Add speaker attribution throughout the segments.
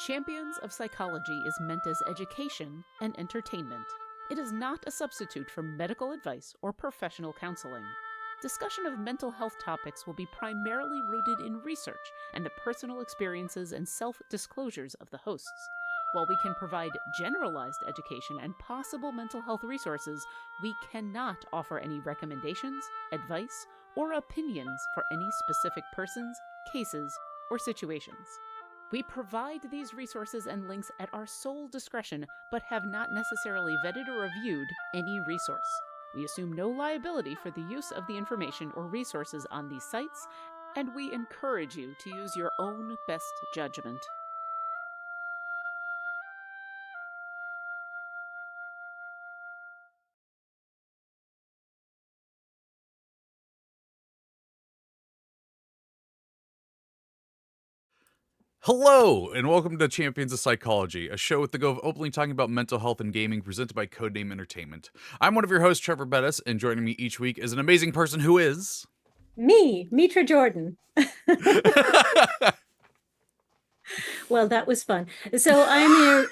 Speaker 1: Champions of Psychology is meant as education and entertainment. It is not a substitute for medical advice or professional counseling. Discussion of mental health topics will be primarily rooted in research and the personal experiences and self-disclosures of the hosts. While we can provide generalized education and possible mental health resources, we cannot offer any recommendations, advice, or opinions for any specific persons, cases, or situations. We provide these resources and links at our sole discretion, but have not necessarily vetted or reviewed any resource. We assume no liability for the use of the information or resources on these sites, and we encourage you to use your own best judgment.
Speaker 2: Hello, and welcome to Champions of Psychology, a show with the goal of openly talking about mental health and gaming presented by Codename Entertainment. I'm one of your hosts, Treavor Bettis, and joining me each week is an amazing person who is...
Speaker 3: Me, Mitra Jordan. Well, that was fun. So I'm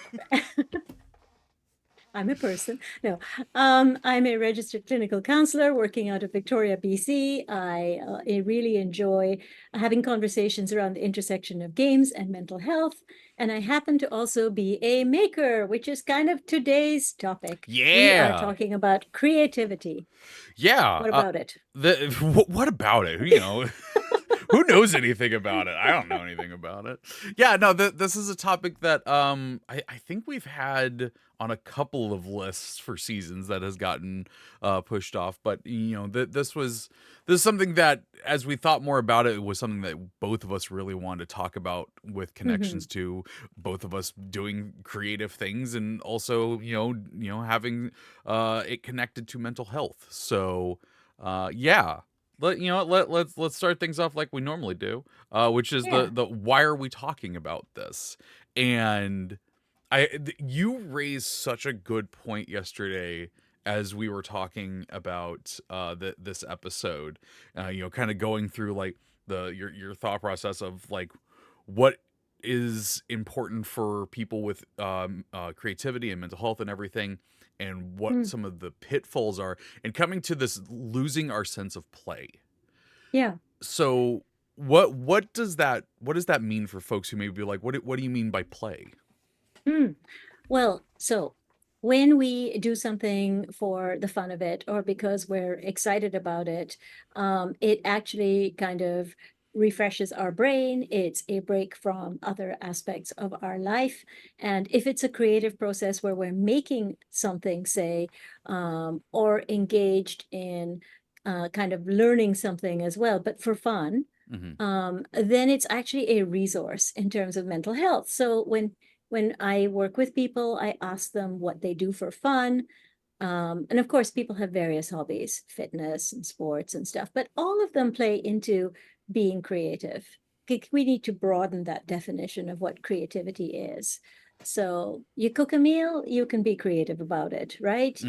Speaker 3: I'm a person. No, I'm a registered clinical counselor working out of Victoria, BC. I really enjoy having conversations around the intersection of games and mental health. And I happen to also be a maker, which is kind of today's topic. We are talking about creativity.
Speaker 2: Yeah.
Speaker 3: What about it?
Speaker 2: What about it? You know... Who knows anything about it? I don't know anything about it. Yeah, no, this is a topic that I think we've had on a couple of lists for seasons that has gotten pushed off. But, you know, this is something that, as we thought more about it, it was something that both of us really wanted to talk about with connections to both of us doing creative things and also, you know, having it connected to mental health. So, yeah. Let's start things off like we normally do, which is the why are we talking about this? And you raised such a good point yesterday as we were talking about this episode. You know, kind of going through like your thought process of like what is important for people with creativity and mental health and everything, and what some of the pitfalls are, and coming to this losing our sense of play.
Speaker 3: Yeah.
Speaker 2: So what does that mean for folks who may be like, what do you mean by play?
Speaker 3: Well, so when we do something for the fun of it or because we're excited about it, it actually kind of refreshes our brain. It's a break from other aspects of our life. And if it's a creative process where we're making something, say, or engaged in kind of learning something as well, but for fun, then it's actually a resource in terms of mental health. So when I work with people, I ask them what they do for fun. And of course, people have various hobbies, fitness and sports and stuff, but all of them play into being creative. We need to broaden that definition of what creativity is. So you cook a meal, you can be creative about it, right?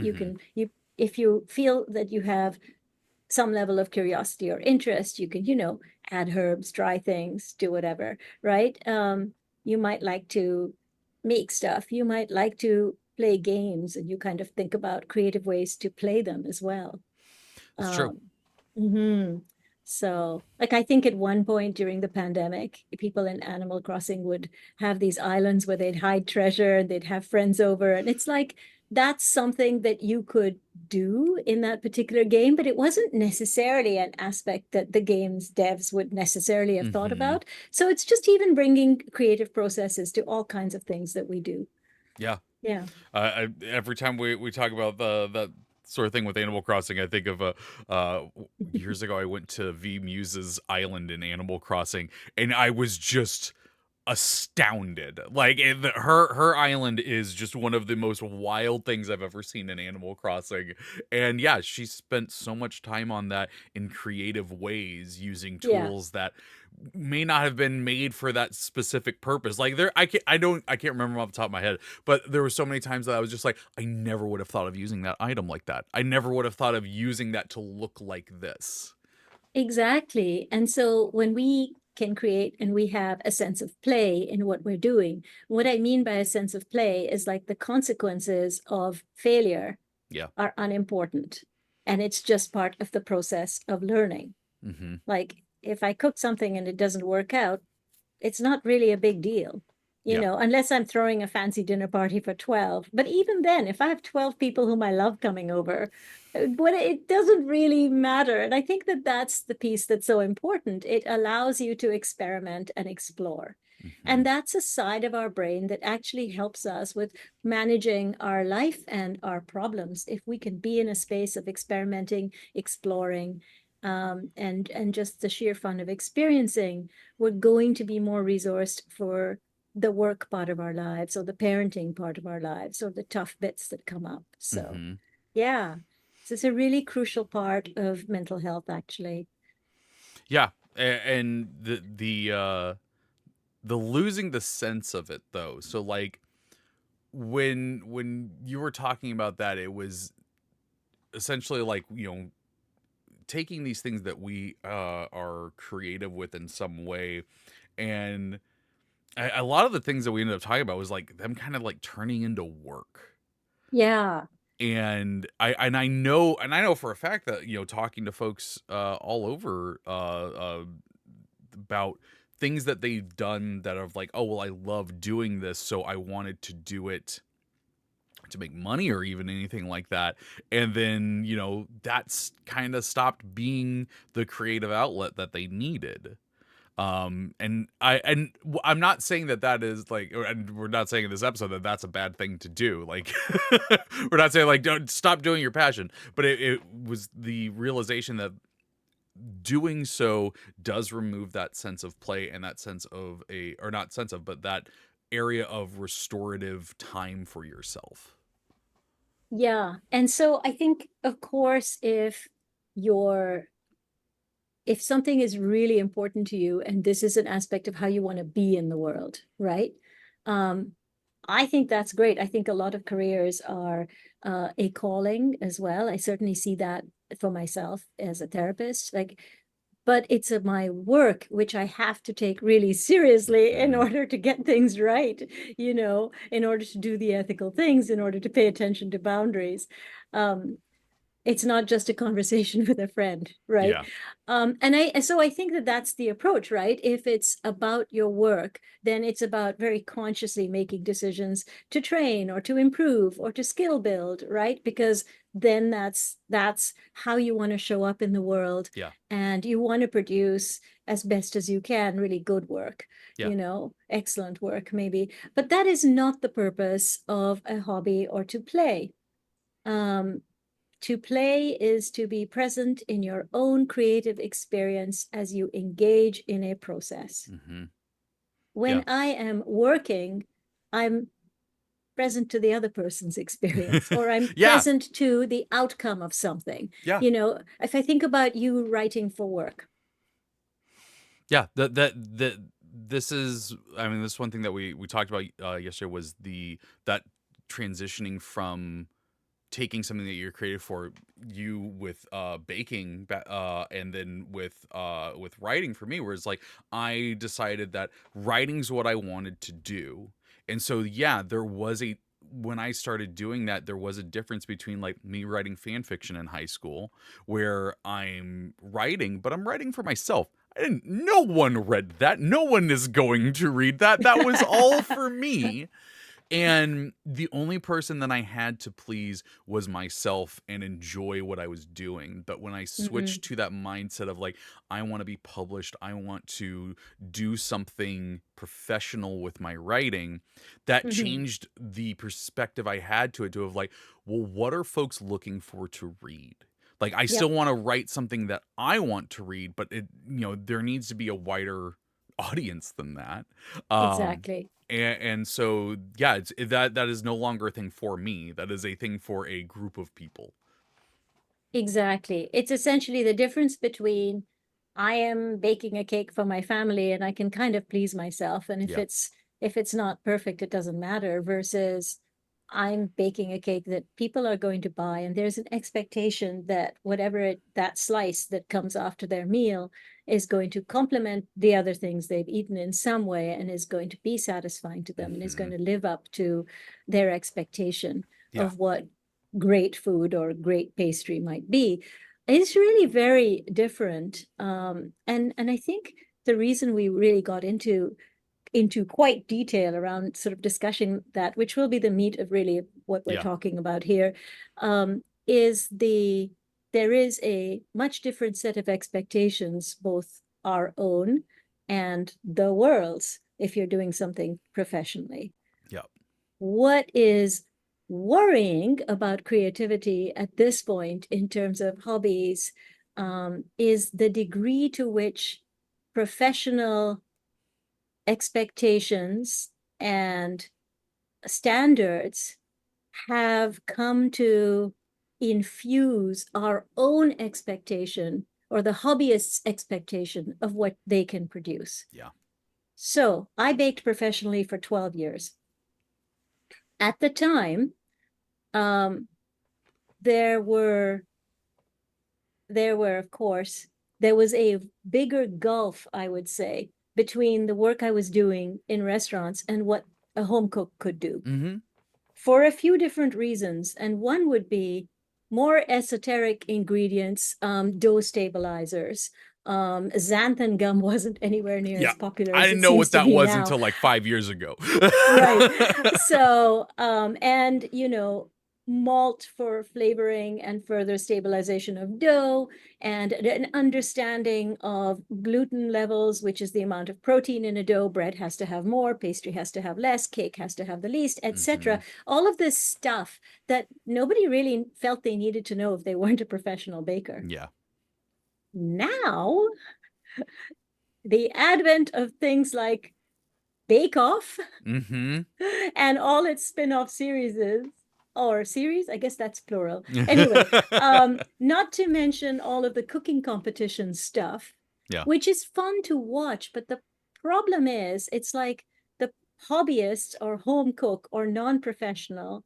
Speaker 3: If you feel that you have some level of curiosity or interest, you can, add herbs, try things, do whatever, right? You might like to make stuff. You might like to play games, and you kind of think about creative ways to play them as well.
Speaker 2: That's true.
Speaker 3: So, like, I think at one point during the pandemic, people in Animal Crossing would have these islands where they'd hide treasure and they'd have friends over. And it's like, that's something that you could do in that particular game, but it wasn't necessarily an aspect that the game's devs would necessarily have thought about. So it's just even bringing creative processes to all kinds of things that we do.
Speaker 2: Yeah.
Speaker 3: Yeah.
Speaker 2: Every time we talk about that sort of thing with Animal Crossing, I think of years ago I went to V Muse's island in Animal Crossing, and I was just astounded. Like her island is just one of the most wild things I've ever seen in Animal Crossing. And yeah, she spent so much time on that in creative ways, using tools that may not have been made for that specific purpose. Like I can't remember off the top of my head, but there were so many times that I was just like, I never would have thought of using that item like that. I never would have thought of using that to look like this.
Speaker 3: Exactly. And so when we can create, and we have a sense of play in what we're doing. What I mean by a sense of play is like the consequences of failure
Speaker 2: Yeah.
Speaker 3: are unimportant. And it's just part of the process of learning.
Speaker 2: Mm-hmm.
Speaker 3: Like if I cook something and it doesn't work out, it's not really a big deal,
Speaker 2: Yeah.
Speaker 3: unless I'm throwing a fancy dinner party for 12. But even then, if I have 12 people whom I love coming over, but it doesn't really matter. And I think that that's the piece that's so important. It allows you to experiment and explore.
Speaker 2: Mm-hmm.
Speaker 3: And that's a side of our brain that actually helps us with managing our life and our problems. If we can be in a space of experimenting, exploring, and just the sheer fun of experiencing, we're going to be more resourced for the work part of our lives or the parenting part of our lives or the tough bits that come up. So,
Speaker 2: Mm-hmm.
Speaker 3: yeah, so it's a really crucial part of mental health, actually.
Speaker 2: Yeah. And the losing the sense of it though. So like when you were talking about that, it was essentially like, taking these things that we are creative with in some way, and a lot of the things that we ended up talking about was like them kind of like turning into work.
Speaker 3: Yeah.
Speaker 2: And I know for a fact that talking to folks all over about things that they've done that are like, oh well, I love doing this, so I wanted to do it to make money or even anything like that, and then that's kind of stopped being the creative outlet that they needed. I'm not saying that is like, and we're not saying in this episode that that's a bad thing to do, like we're not saying like don't stop doing your passion, but it was the realization that doing so does remove that sense of play and that sense of or not sense of, but that area of restorative time for yourself.
Speaker 3: Yeah. And so I think, of course, if something is really important to you and this is an aspect of how you want to be in the world, right? Um, I think that's great. I think a lot of careers are a calling as well. I certainly see that for myself as a therapist. Like, but it's my work, which I have to take really seriously in
Speaker 2: Mhm.
Speaker 3: order to get things right, in order to do the ethical things, in order to pay attention to boundaries. It's not just a conversation with a friend, right?
Speaker 2: Yeah.
Speaker 3: So I think that that's the approach, right? If it's about your work, then it's about very consciously making decisions to train or to improve or to skill build, right? Because then that's how you want to show up in the world,
Speaker 2: Yeah.
Speaker 3: and you want to produce as best as you can really good work,
Speaker 2: Yeah.
Speaker 3: excellent work maybe. But that is not the purpose of a hobby or to play. Um, to play is to be present in your own creative experience as you engage in a process.
Speaker 2: Mm-hmm. Yeah.
Speaker 3: When I am working, I'm present to the other person's experience, or I'm
Speaker 2: Yeah.
Speaker 3: present to the outcome of something.
Speaker 2: Yeah.
Speaker 3: If I think about you writing for work.
Speaker 2: Yeah. This is, I mean, this one thing that we talked about yesterday was that transitioning from taking something that you're creative for, you with baking, and then with writing for me, where it's like I decided that writing's what I wanted to do. And so yeah, there was a when I started doing that, there was a difference between like me writing fan fiction in high school, where I'm writing, but I'm writing for myself. No one read that. No one is going to read that. That was all for me. And the only person that I had to please was myself and enjoy what I was doing. But when I
Speaker 3: Mhm.
Speaker 2: switched to that mindset of like, I want to be published, I want to do something professional with my writing, that
Speaker 3: Mhm.
Speaker 2: changed the perspective I had to it, to have like, well, what are folks looking for to read? Like, I still
Speaker 3: Yep,
Speaker 2: want to write something that I want to read, but there needs to be a wider audience than that. Um,
Speaker 3: exactly.
Speaker 2: and so yeah, that is no longer a thing for me. That is a thing for a group of people.
Speaker 3: Exactly. It's essentially the difference between I am baking a cake for my family and I can kind of please myself. And if
Speaker 2: Yeah.
Speaker 3: it's not perfect, it doesn't matter, versus I'm baking a cake that people are going to buy, and there's an expectation that that slice that comes after their meal is going to complement the other things they've eaten in some way and is going to be satisfying to them and is going to live up to their expectation
Speaker 2: Yeah.
Speaker 3: of what great food or great pastry might be. It's really very different. And I think the reason we really got into quite detail around sort of discussing that, which will be the meat of really what we're
Speaker 2: Yeah.
Speaker 3: talking about here, is there is a much different set of expectations, both our own and the world's, if you're doing something professionally.
Speaker 2: Yeah.
Speaker 3: What is worrying about creativity at this point in terms of hobbies is the degree to which professional expectations and standards have come to infuse our own expectation or the hobbyist's expectation of what they can produce.
Speaker 2: Yeah.
Speaker 3: So I baked professionally for 12 years. At the time, there of course, there was a bigger gulf, I would say, between the work I was doing in restaurants and what a home cook could do for a few different reasons. And one would be more esoteric ingredients, dough stabilizers. Xanthan gum wasn't anywhere near as popular
Speaker 2: I
Speaker 3: as
Speaker 2: didn't
Speaker 3: it
Speaker 2: know
Speaker 3: seems
Speaker 2: what
Speaker 3: to
Speaker 2: that
Speaker 3: be
Speaker 2: was
Speaker 3: now.
Speaker 2: until like 5 years ago.
Speaker 3: Right. So, and malt for flavoring and further stabilization of dough, and an understanding of gluten levels, which is the amount of protein in a dough. Bread has to have more, pastry has to have less, cake has to have the least, etc. All of this stuff that nobody really felt they needed to know if they weren't a professional baker.
Speaker 2: Yeah.
Speaker 3: Now, the advent of things like Bake Off and all its spin-off series, I guess that's plural. Anyway, not to mention all of the cooking competition stuff,
Speaker 2: Yeah.
Speaker 3: which is fun to watch. But the problem is, it's like the hobbyist or home cook or non-professional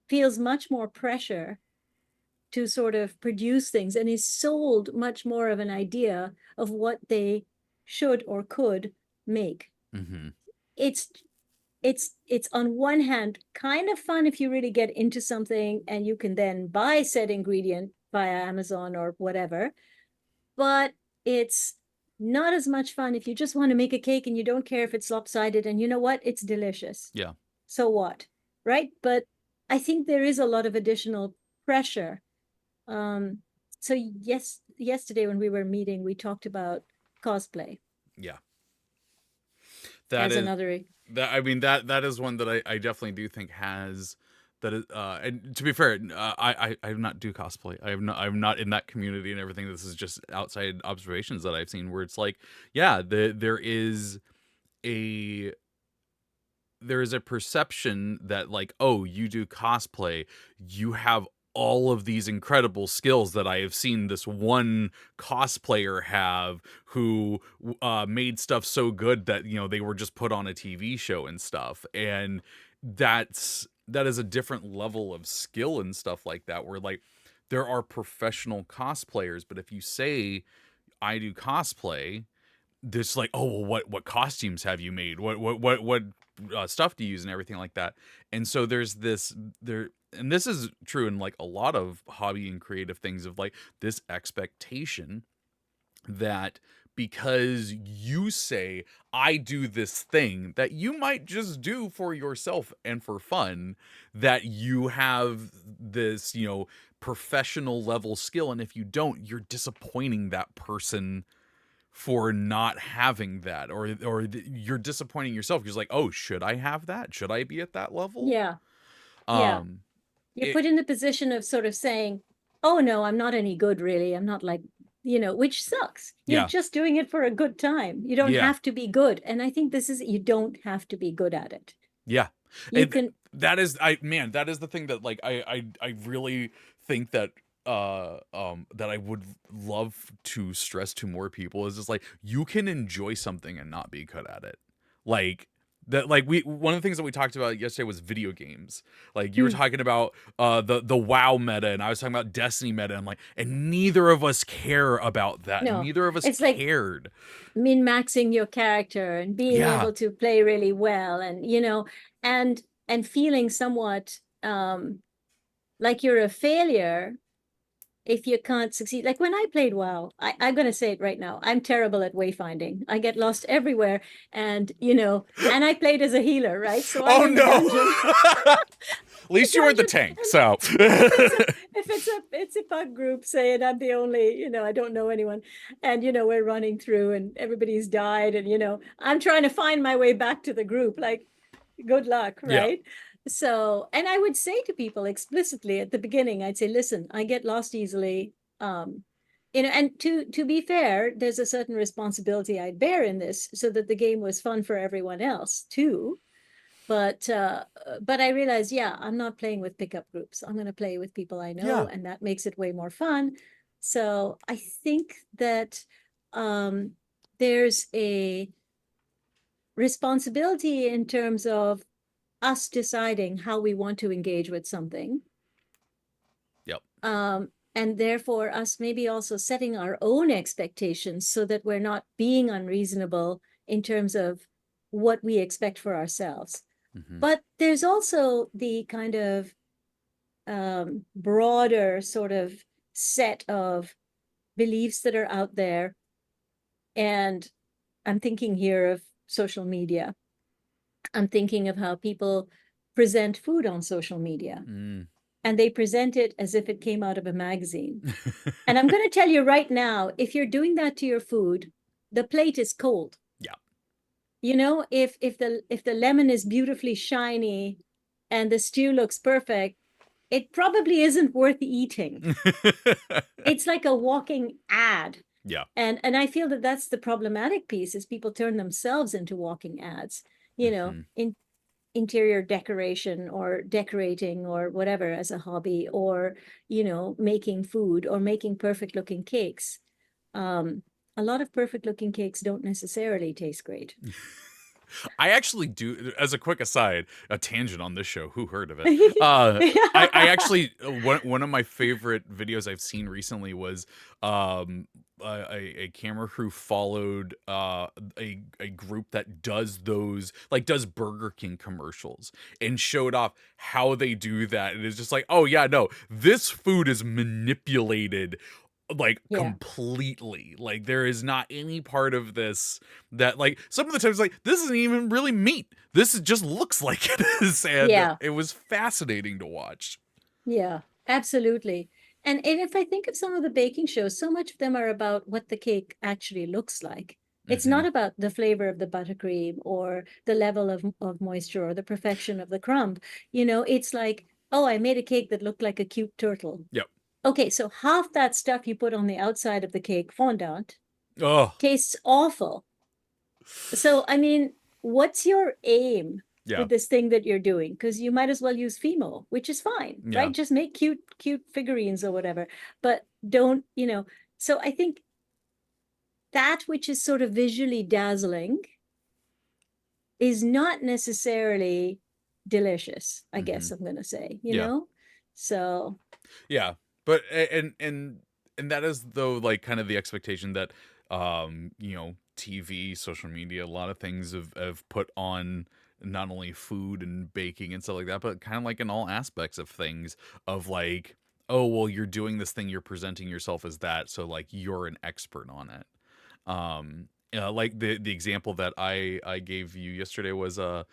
Speaker 3: feels much more pressure to sort of produce things and is sold much more of an idea of what they should or could make. It's on one hand kind of fun if you really get into something and you can then buy said ingredient via Amazon or whatever, but it's not as much fun if you just want to make a cake and you don't care if it's lopsided, and you know what, it's delicious.
Speaker 2: Yeah.
Speaker 3: So what, right? But I think there is a lot of additional pressure. So yesterday when we were meeting, we talked about cosplay.
Speaker 2: Yeah.
Speaker 3: As another,
Speaker 2: I mean, that is one that I definitely do think has that is, and to be fair, I not do cosplay. I'm not in that community and everything. This is just outside observations that I've seen where it's like, yeah, there is a perception that like, oh, you do cosplay, you have all of these incredible skills that I have seen this one cosplayer have who made stuff so good that, you know, they were just put on a TV show and stuff. And that is a different level of skill and stuff like that, where like there are professional cosplayers, but if you say I do cosplay, this like, oh, well, what costumes have you made? What stuff do you use and everything like that? And so there's this and this is true in like a lot of hobby and creative things of like this expectation that because you say I do this thing that you might just do for yourself and for fun, that you have this, you know, professional level skill, and if you don't, you're disappointing that person for not having that, or you're disappointing yourself because like, oh, should I have that? Should I be at that level?
Speaker 3: yeah. You're put in the position of sort of saying, oh no, I'm not any good really. I'm not like, which sucks. You're just doing it for a good time. You don't have to be good. And I think you don't have to be good at it.
Speaker 2: Yeah.
Speaker 3: You
Speaker 2: and
Speaker 3: can.
Speaker 2: That is that is the thing that like I really think that that I would love to stress to more people is just like, you can enjoy something and not be good at it. Like, That like one of the things that we talked about yesterday was video games. Like you were
Speaker 3: Mm.
Speaker 2: talking about the WoW meta, and I was talking about Destiny meta. I'm like, and neither of us care about that.
Speaker 3: No,
Speaker 2: Neither of us
Speaker 3: it's like
Speaker 2: cared.
Speaker 3: min-maxing your character and being
Speaker 2: Yeah.
Speaker 3: able to play really well, and and feeling somewhat like you're a failure if you can't succeed. Like when I played WoW, I'm going to say it right now, I'm terrible at wayfinding. I get lost everywhere, and and I played as a healer, right? So I'm
Speaker 2: Oh
Speaker 3: in the
Speaker 2: no.
Speaker 3: dungeon.
Speaker 2: At least you were the
Speaker 3: dungeon,
Speaker 2: tank,
Speaker 3: and
Speaker 2: so.
Speaker 3: if it's a pug group, say, and I'm the only, I don't know anyone, and we're running through, and everybody's died, and I'm trying to find my way back to the group. Like, good luck,
Speaker 2: Yeah.
Speaker 3: right? So, and I would say to people explicitly at the beginning, I'd say, listen, I get lost easily. And to be fair, there's a certain responsibility I bear in this, so that the game was fun for everyone else too. But I realized, yeah, I'm not playing with pickup groups. I'm going to play with people I know,
Speaker 2: Yeah.
Speaker 3: and that makes it way more fun. So I think that there's a responsibility in terms of us deciding how we want to engage with something.
Speaker 2: Yep.
Speaker 3: And therefore us maybe also setting our own expectations so that we're not being unreasonable in terms of what we expect for ourselves.
Speaker 2: Mm-hmm.
Speaker 3: But there's also the kind of broader sort of set of beliefs that are out there. And I'm thinking here of social media. I'm thinking of how people present food on social media.
Speaker 2: Mm.
Speaker 3: And they present it as if it came out of a magazine. And I'm going to tell you right now, if you're doing that to your food, the plate is cold.
Speaker 2: Yeah.
Speaker 3: If the lemon is beautifully shiny and the stew looks perfect, it probably isn't worth eating. It's like a walking ad.
Speaker 2: Yeah.
Speaker 3: And I feel that that's the problematic piece, is people turn themselves into walking ads, in interior decoration or decorating or whatever as a hobby, or making food or making perfect looking cakes. A lot of perfect looking cakes don't necessarily taste great.
Speaker 2: I actually do, as a quick aside, a tangent on this show, who heard of it? I actually, one of my favorite videos I've seen recently was a camera crew followed a group that does those, like does Burger King commercials, and showed off how they do that. And it's just like, oh yeah, no, this food is manipulated like completely. Like there is not any part of this that, like, some of the times like, this isn't even really meat, this just looks like it is. And it was fascinating to watch.
Speaker 3: Yeah, absolutely. And if I think of some of the baking shows, so much of them are about what the cake actually looks like. It's not about the flavor of the buttercream or the level of moisture or the perfection of the crumb. It's like, oh, I made a cake that looked like a cute turtle.
Speaker 2: Yep.
Speaker 3: Okay, so half that stuff you put on the outside of the cake, fondant, tastes awful. So, I mean, what's your aim with this thing that you're doing? Because you might as well use Fimo, which is fine, right? Just make cute figurines or whatever, but don't, so I think that which is sort of visually dazzling is not necessarily delicious, I guess I'm going to say, So.
Speaker 2: Yeah. But, and that is though, like kind of the expectation that, TV, social media, a lot of things have put on not only food and baking and stuff like that, but kind of like in all aspects of things, of like, oh, well, you're doing this thing, you're presenting yourself as that, so like you're an expert on it. Like the example that I gave you yesterday was, I'll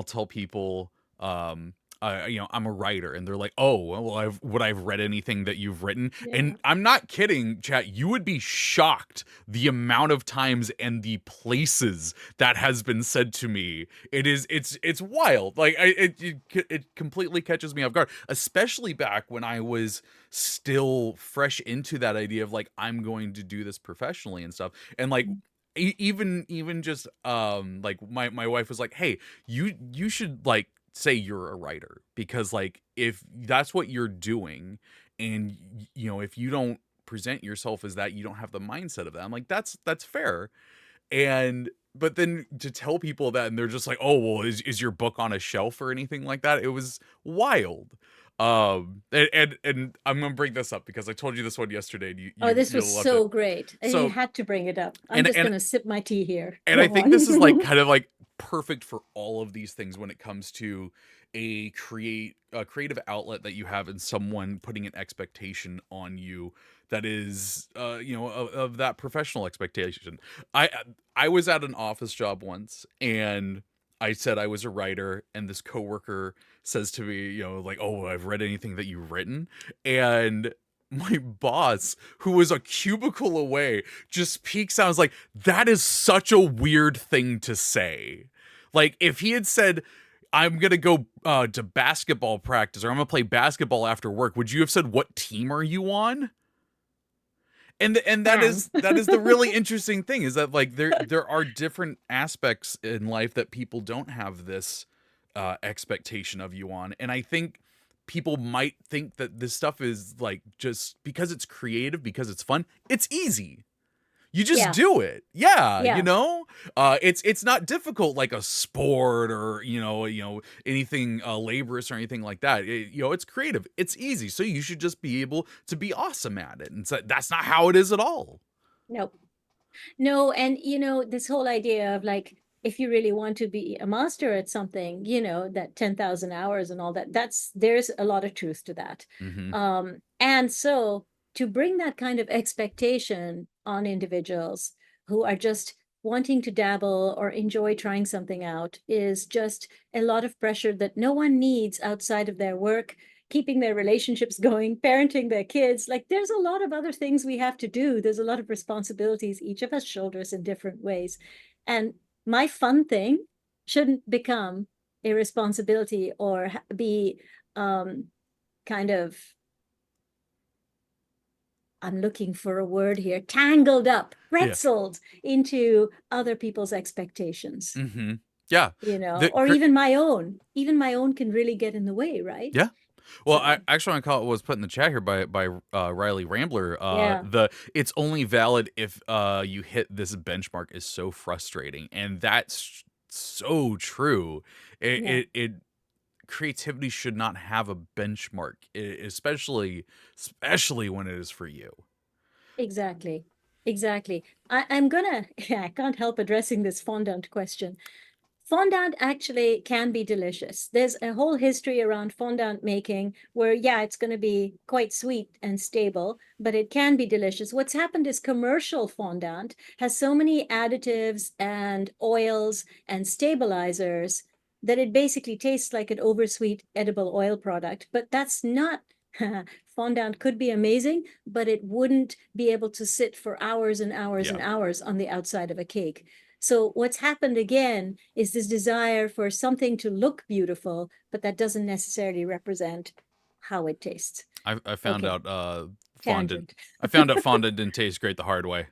Speaker 2: tell people, I'm a writer, and they're like, oh, well, would I've read anything that you've written? And I'm not kidding, chat. You would be shocked the amount of times and the places that has been said to me. It's wild. Like it completely catches me off guard, especially back when I was still fresh into that idea of like, I'm going to do this professionally and stuff. And like, even just like my wife was like, hey, you should like say you're a writer, because like if that's what you're doing, and if you don't present yourself as that, you don't have the mindset of that. I'm like, that's fair. And but then to tell people that and they're just like, oh well, is your book on a shelf or anything like that? It was wild. And I'm gonna bring this up because I told you this one yesterday and
Speaker 3: Oh, this was
Speaker 2: you'll loved it.
Speaker 3: so great. You
Speaker 2: So
Speaker 3: had to bring it up. I'm
Speaker 2: and
Speaker 3: just
Speaker 2: and
Speaker 3: gonna sip my tea here.
Speaker 2: and I
Speaker 3: Go
Speaker 2: think this is like
Speaker 3: on.
Speaker 2: kind of like perfect for all of these things when it comes to a creative outlet that you have and someone putting an expectation on you that is of that professional expectation. I was at an office job once and I said I was a writer and this coworker says to me, like, oh, I've read anything that you've written. And my boss, who was a cubicle away, just peeks out and was like, that is such a weird thing to say. Like, if he had said, I'm going to go to basketball practice or I'm going to play basketball after work, would you have said, what team are you on? And that is the really interesting thing is that like there are different aspects in life that people don't have this expectation of you on. And I think people might think that this stuff is like just because it's creative, because it's fun, it's easy. You just
Speaker 3: Yeah.
Speaker 2: do it. Yeah,
Speaker 3: Yeah.
Speaker 2: it's not difficult like a sport or anything laborious or anything like that. It's creative. It's easy. So you should just be able to be awesome at it. And so that's not how it is at all.
Speaker 3: Nope. No, and this whole idea of like, if you really want to be a master at something, that 10,000 hours and all that, there's a lot of truth to that.
Speaker 2: Mm-hmm.
Speaker 3: And so to bring that kind of expectation on individuals who are just wanting to dabble or enjoy trying something out is just a lot of pressure that no one needs outside of their work, keeping their relationships going, parenting their kids. Like there's a lot of other things we have to do. There's a lot of responsibilities each of us shoulders in different ways. And my fun thing shouldn't become a responsibility or be kind of, I'm looking for a word here, tangled up, pretzeled into other people's expectations.
Speaker 2: Mm-hmm. Yeah.
Speaker 3: Or even my own. Even my own can really get in the way, right?
Speaker 2: Yeah. Well,
Speaker 3: So.
Speaker 2: I actually want to call it was put in the chat here by Riley Rambler.
Speaker 3: Yeah.
Speaker 2: It's only valid if you hit this benchmark is so frustrating, and that's so true. It creativity should not have a benchmark, especially when it is for you.
Speaker 3: Exactly. I can't help addressing this fondant question. Fondant actually can be delicious. There's a whole history around fondant making where, yeah, it's going to be quite sweet and stable, but it can be delicious. What's happened is commercial fondant has so many additives and oils and stabilizers that it basically tastes like an oversweet edible oil product. But that's not, fondant could be amazing, but it wouldn't be able to sit for hours and hours and hours on the outside of a cake. So what's happened again is this desire for something to look beautiful, but that doesn't necessarily represent how it tastes.
Speaker 2: I found
Speaker 3: Okay.
Speaker 2: out fondant.
Speaker 3: Tangent.
Speaker 2: I found out fondant didn't taste great the hard way.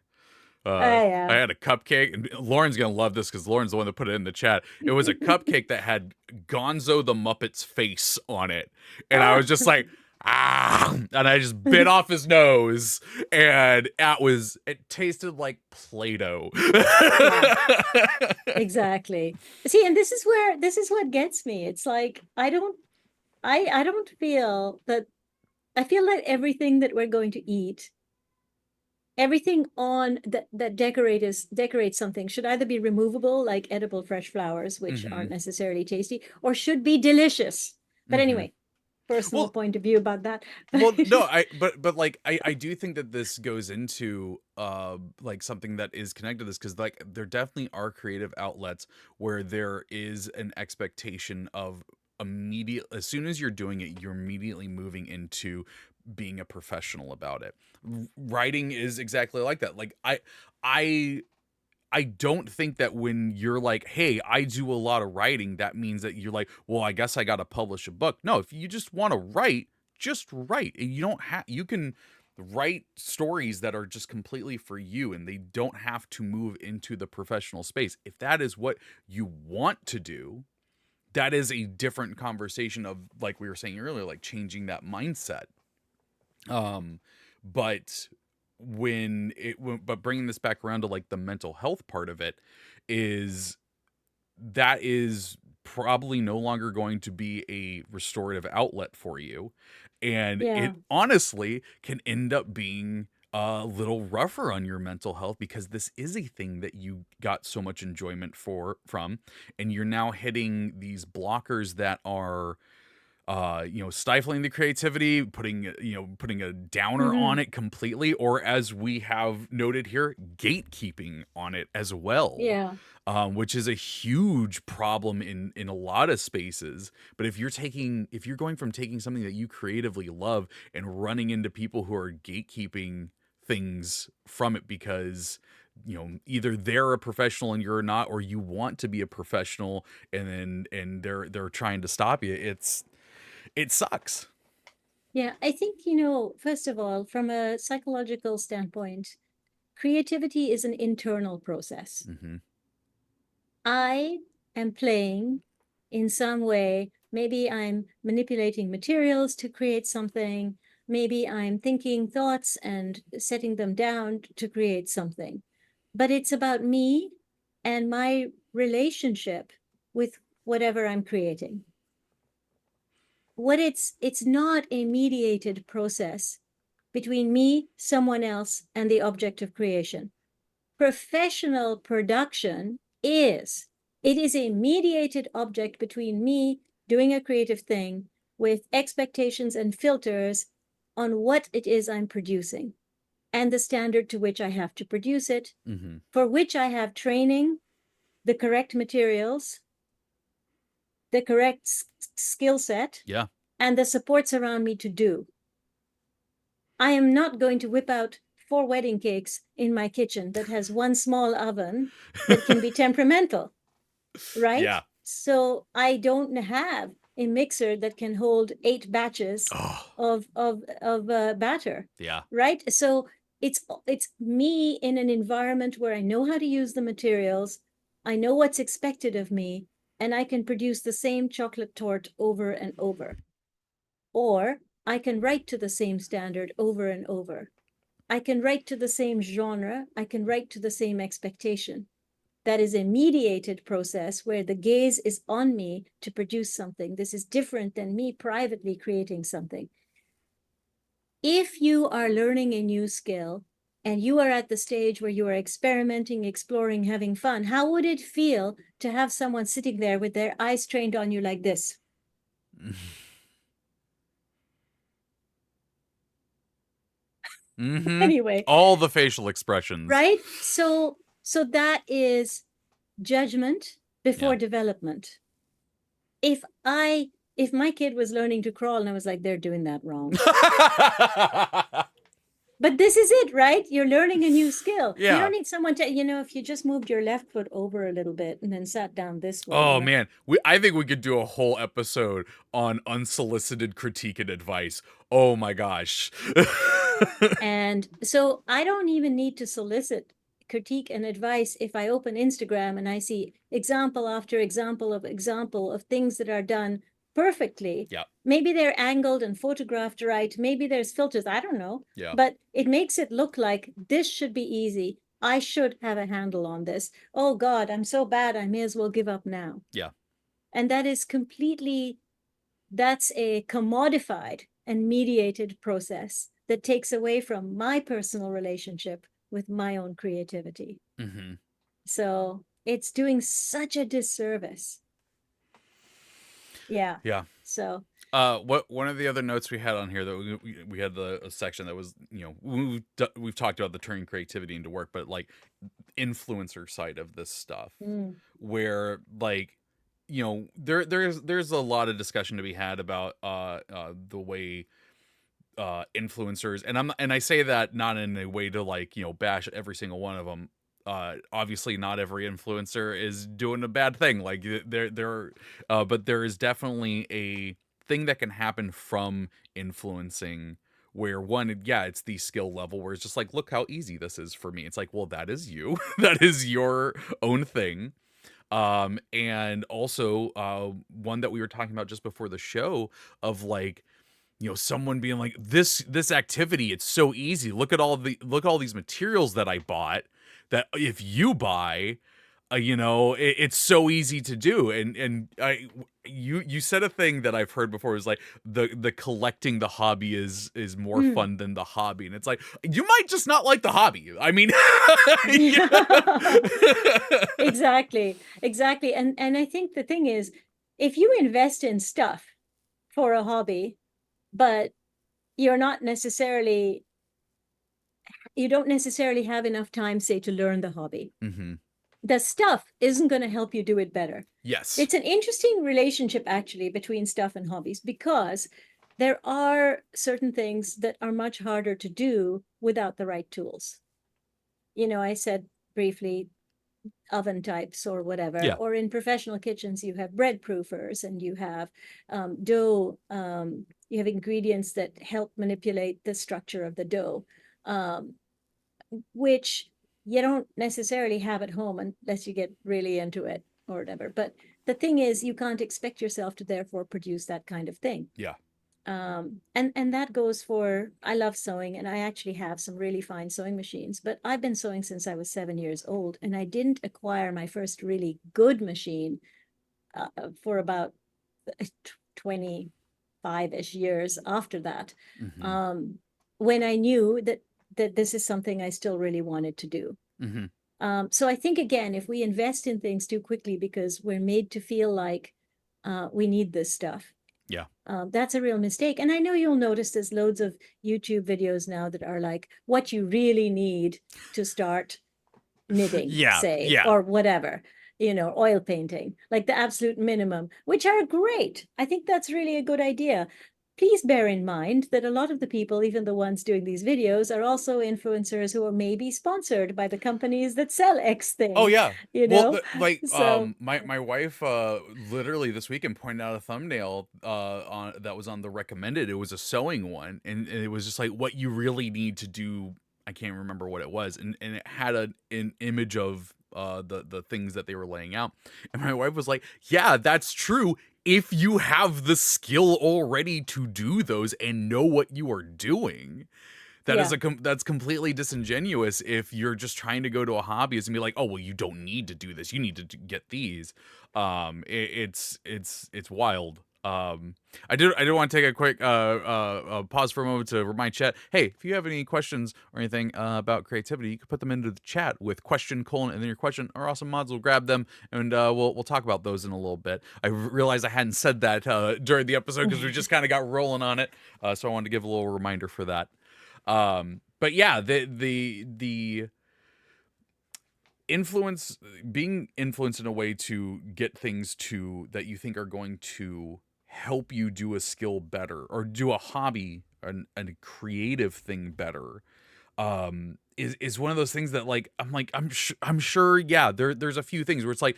Speaker 3: Yeah.
Speaker 2: I had a cupcake, and Lauren's gonna love this because Lauren's the one that put it in the chat. It was a cupcake that had Gonzo the Muppet's face on it, and I was just like, and I just bit off his nose, and it tasted like Play-Doh.
Speaker 3: Yeah. Exactly. See, and this is what gets me. It's like I don't feel that. I feel like everything that we're going to eat, everything on that decorates something should either be removable, like edible fresh flowers, which aren't necessarily tasty, or should be delicious. But anyway, personal point of view about that.
Speaker 2: Well, no, but like I do think that this goes into like something that is connected to this because like there definitely are creative outlets where there is an expectation of immediate as soon as you're doing it, you're immediately moving into being a professional about it. Writing is exactly like that. Like I don't think that when you're like, hey, I do a lot of writing, that means that you're like, well, I guess I got to publish a book. No, if you just want to write, just write. You don't have, you can write stories that are just completely for you and they don't have to move into the professional space. If that is what you want to do, that is a different conversation of, like we were saying earlier, like changing that mindset. But but bringing this back around to like the mental health part of it, is that is probably no longer going to be a restorative outlet for you. And
Speaker 3: Yeah.
Speaker 2: it honestly can end up being a little rougher on your mental health, because this is a thing that you got so much enjoyment from, and you're now hitting these blockers that are stifling the creativity, putting a downer
Speaker 3: Hmm.
Speaker 2: on it completely, or as we have noted here, gatekeeping on it as well.
Speaker 3: Yeah.
Speaker 2: Which is a huge problem in a lot of spaces. But if you're going from taking something that you creatively love and running into people who are gatekeeping things from it because either they're a professional and you're not, or you want to be a professional and they're trying to stop you, it sucks.
Speaker 3: Yeah. I think, first of all, from a psychological standpoint, creativity is an internal process.
Speaker 2: Mm-hmm.
Speaker 3: I am playing in some way. Maybe I'm manipulating materials to create something. Maybe I'm thinking thoughts and setting them down to create something. But it's about me and my relationship with whatever I'm creating. It's not a mediated process between me, someone else, and the object of creation. Professional production is. It is a mediated object between me doing a creative thing with expectations and filters on what it is I'm producing and the standard to which I have to produce it,
Speaker 2: Mm-hmm.
Speaker 3: for which I have training, the correct materials, the correct skill set,
Speaker 2: Yeah.
Speaker 3: and the supports around me to do. I am not going to whip out 4 wedding cakes in my kitchen that has one small oven that can be temperamental, right?
Speaker 2: Yeah.
Speaker 3: So I don't have a mixer that can hold 8 batches
Speaker 2: Oh,
Speaker 3: of batter,
Speaker 2: yeah.
Speaker 3: right? So it's me in an environment where I know how to use the materials, I know what's expected of me, and I can produce the same chocolate torte over and over. Or I can write to the same standard over and over. I can write to the same genre. I can write to the same expectation. That is a mediated process where the gaze is on me to produce something. This is different than me privately creating something. If you are learning a new skill and you are at the stage where you are experimenting, exploring, having fun, how would it feel to have someone sitting there with their eyes trained on you like this?
Speaker 2: Mm-hmm.
Speaker 3: Anyway,
Speaker 2: All the facial expressions.
Speaker 3: right? So that is judgment before
Speaker 2: Yeah.
Speaker 3: development. If my kid was learning to crawl and I was like, they're doing that wrong. But this is it, right? You're learning a new skill. You
Speaker 2: Yeah.
Speaker 3: don't need someone to, if you just moved your left foot over a little bit and then sat down this way.
Speaker 2: Oh man, I think we could do a whole episode on unsolicited critique and advice. Oh my gosh.
Speaker 3: And so I don't even need to solicit critique and advice if I open Instagram and I see example after example of things that are done perfectly.
Speaker 2: Yeah.
Speaker 3: Maybe they're angled and photographed right. Maybe there's filters. I don't know.
Speaker 2: Yeah.
Speaker 3: But it makes it look like this should be easy. I should have a handle on this. Oh God, I'm so bad. I may as well give up now.
Speaker 2: Yeah.
Speaker 3: And that is that's a commodified and mediated process that takes away from my personal relationship with my own creativity.
Speaker 2: Mm-hmm.
Speaker 3: So it's doing such a disservice. Yeah.
Speaker 2: Yeah.
Speaker 3: So
Speaker 2: one of the other notes we had on here that we had a section that was, we've talked about the turning creativity into work, but like influencer side of this stuff, where like, there's a lot of discussion to be had about the way influencers, and I say that not in a way to like bash every single one of them. Obviously not every influencer is doing a bad thing, like but there is definitely a thing that can happen from influencing where it's the skill level where it's just like, look how easy this is for me. It's like, well, that is you. That is your own thing. And also one that we were talking about just before the show of like, someone being like, this activity, it's so easy. Look at all these materials that I bought that if you buy, It's so easy to do. You said a thing that I've heard before, is like the collecting the hobby is more
Speaker 3: Mm.
Speaker 2: fun than the hobby. And it's like, you might just not like the hobby. I mean,
Speaker 3: Yeah. Exactly. Exactly. And I think the thing is, if you invest in stuff for a hobby, but you're not necessarily, you don't necessarily have enough time, say, to learn the hobby,
Speaker 2: Mhm.
Speaker 3: the stuff isn't going to help you do it better.
Speaker 2: Yes.
Speaker 3: It's an interesting relationship actually between stuff and hobbies, because there are certain things that are much harder to do without the right tools. I said briefly oven types or whatever,
Speaker 2: Yeah.
Speaker 3: or in professional kitchens, you have bread proofers and you have dough, you have ingredients that help manipulate the structure of the dough, um, which you don't necessarily have at home unless you get really into it or whatever. But the thing is, you can't expect yourself to therefore produce that kind of thing.
Speaker 2: Yeah.
Speaker 3: And that goes for, I love sewing, and I actually have some really fine sewing machines, but I've been sewing since I was 7 years old, and I didn't acquire my first really good machine for about 25-ish years after that,
Speaker 2: Mhm.
Speaker 3: when I knew that this is something I still really wanted to do.
Speaker 2: Mhm.
Speaker 3: So I think, again, if we invest in things too quickly because we're made to feel like we need this stuff,
Speaker 2: Yeah.
Speaker 3: that's a real mistake. And I know you'll notice there's loads of YouTube videos now that are like what you really need to start knitting,
Speaker 2: Yeah.
Speaker 3: say,
Speaker 2: Yeah.
Speaker 3: or whatever, oil painting, like the absolute minimum, which are great. I think that's really a good idea. Please bear in mind that a lot of the people, even the ones doing these videos, are also influencers who are maybe sponsored by the companies that sell X
Speaker 2: Oh
Speaker 3: thing,
Speaker 2: yeah.
Speaker 3: you
Speaker 2: Well,
Speaker 3: know? So,
Speaker 2: my wife literally this weekend pointed out a thumbnail on that was on the recommended. It was a sewing one, and it was just like what you really need to do. I can't remember what it was, and it had an image of the things that they were laying out, and my wife was like, "Yeah, that's true. If you have the skill already to do those and know what you are doing."
Speaker 3: yeah.
Speaker 2: That's completely disingenuous if you're just trying to go to a hobbyist and be like, oh well, you don't need to do this, you need to get these. It's wild. I did want to take a quick pause for a moment to remind chat, hey, if you have any questions or anything about creativity, you can put them into the chat with question : and then your question. Our awesome mods will grab them, and we'll talk about those in a little bit. I realized I hadn't said that during the episode because we just kind of got rolling on it, so I wanted to give a little reminder for that. But yeah, the influence, being influenced in a way to get things to that you think are going to help you do a skill better or do a hobby and a creative thing better, is one of those things that like I'm sure yeah, there's a few things where it's like,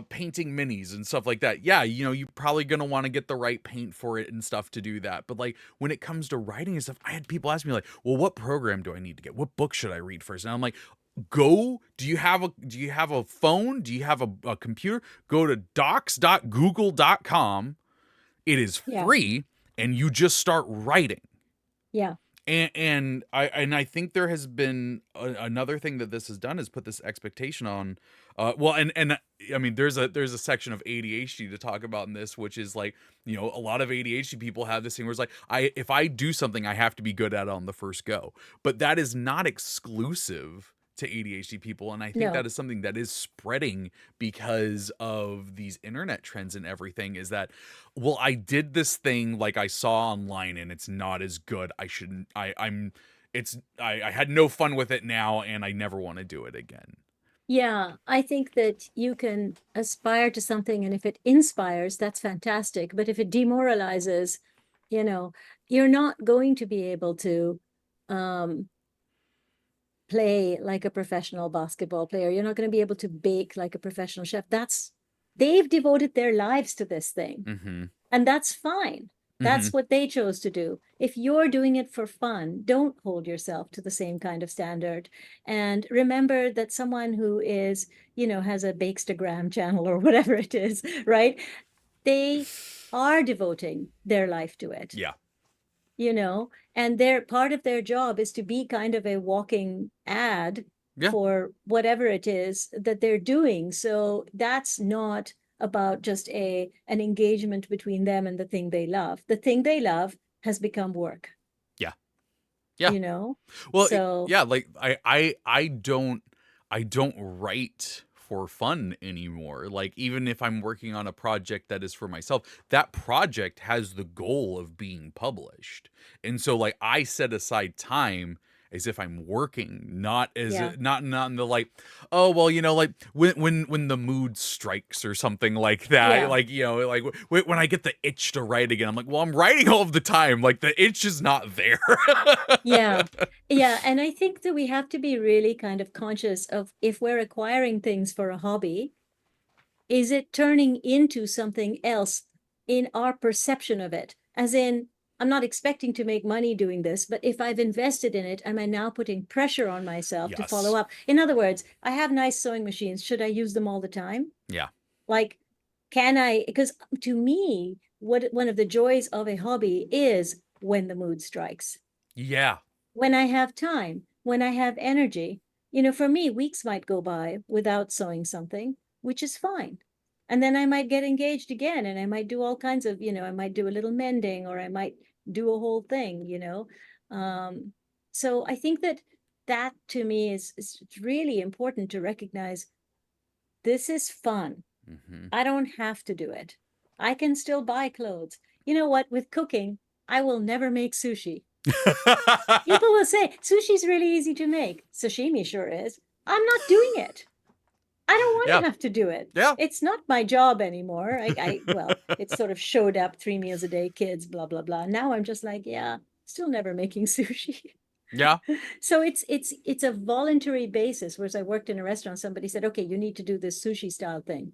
Speaker 2: painting minis and stuff like that. Yeah, you're probably gonna want to get the right paint for it and stuff to do that. But like when it comes to writing and stuff, I had people ask me like, well, what program do I need to get? What book should I read first? And I'm like, do you have a phone? Do you have a computer? Go to docs.google.com. It is
Speaker 3: Yeah.
Speaker 2: free, and you just start writing.
Speaker 3: Yeah.
Speaker 2: And I think there has been another thing that this has done is put this expectation on, and I mean there's a section of ADHD to talk about in this, which is like, a lot of ADHD people have this thing where it's like, if I do something, I have to be good at it on the first go. But that is not exclusive to ADHD people, and I think that
Speaker 3: No.
Speaker 2: is something that is spreading because of these internet trends and everything, is that, well, I did this thing like I saw online and it's not as good. I shouldn't I'm it's I had no fun with it now and I never want to do it again.
Speaker 3: Yeah, I think that you can aspire to something, and if it inspires, that's fantastic. But if it demoralizes, you know, you're not going to be able to um, play like a professional basketball player. You're not going to be able to bake like a professional chef. They've devoted their lives to this thing,
Speaker 2: Mhm.
Speaker 3: and that's fine. That's
Speaker 2: Mhm.
Speaker 3: what they chose to do. If you're doing it for fun, don't hold yourself to the same kind of standard. And remember that someone who is, has a Bakestagram channel or whatever it is, right? They are devoting their life to it,
Speaker 2: Yeah.
Speaker 3: and their part of their job is to be kind of a walking ad
Speaker 2: Yeah.
Speaker 3: for whatever it is that they're doing. So that's not about just an engagement between them and the thing they love. The thing they love has become work,
Speaker 2: Yeah. Yeah.
Speaker 3: you know?
Speaker 2: Well,
Speaker 3: So
Speaker 2: yeah, like I don't write for fun anymore. Like even if I'm working on a project that is for myself, that project has the goal of being published. And so like I set aside time as if I'm working, not as
Speaker 3: yeah,
Speaker 2: not in the like, oh well, like when the mood strikes or something like that,
Speaker 3: yeah,
Speaker 2: like like when I get the itch to write again, I'm like, well, I'm writing all of the time, like the itch is not there.
Speaker 3: yeah, yeah. And I think that we have to be really kind of conscious of, if we're acquiring things for a hobby, is it turning into something else in our perception of it? As in, I'm not expecting to make money doing this, but if I've invested in it, am I now putting pressure on myself to follow
Speaker 2: Yes.
Speaker 3: up? In other words, I have nice sewing machines. Should I use them all the time?
Speaker 2: Yeah.
Speaker 3: Like, can I? Because to me, what one of the joys of a hobby is when the mood strikes,
Speaker 2: Yeah.
Speaker 3: when I have time, when I have energy. For me, weeks might go by without sewing something, which is fine. And then I might get engaged again, and I might do all kinds of, I might do a little mending, or I might do a whole thing. So I think that to me is really important to recognize, this is fun.
Speaker 2: Hmm.
Speaker 3: I don't have to do it. I can still buy clothes. You know what? With cooking, I will never make sushi. People will say sushi's really easy to make. Sashimi sure is. I'm not doing it. I don't want
Speaker 2: Yeah.
Speaker 3: to have to do it.
Speaker 2: Yeah.
Speaker 3: It's not my job anymore. Well, it sort of showed up 3 meals a day, kids, blah, blah, blah. Now I'm just like, yeah, still never making sushi.
Speaker 2: Yeah.
Speaker 3: So it's a voluntary basis. Whereas I worked in a restaurant, somebody said, okay, you need to do this sushi style thing.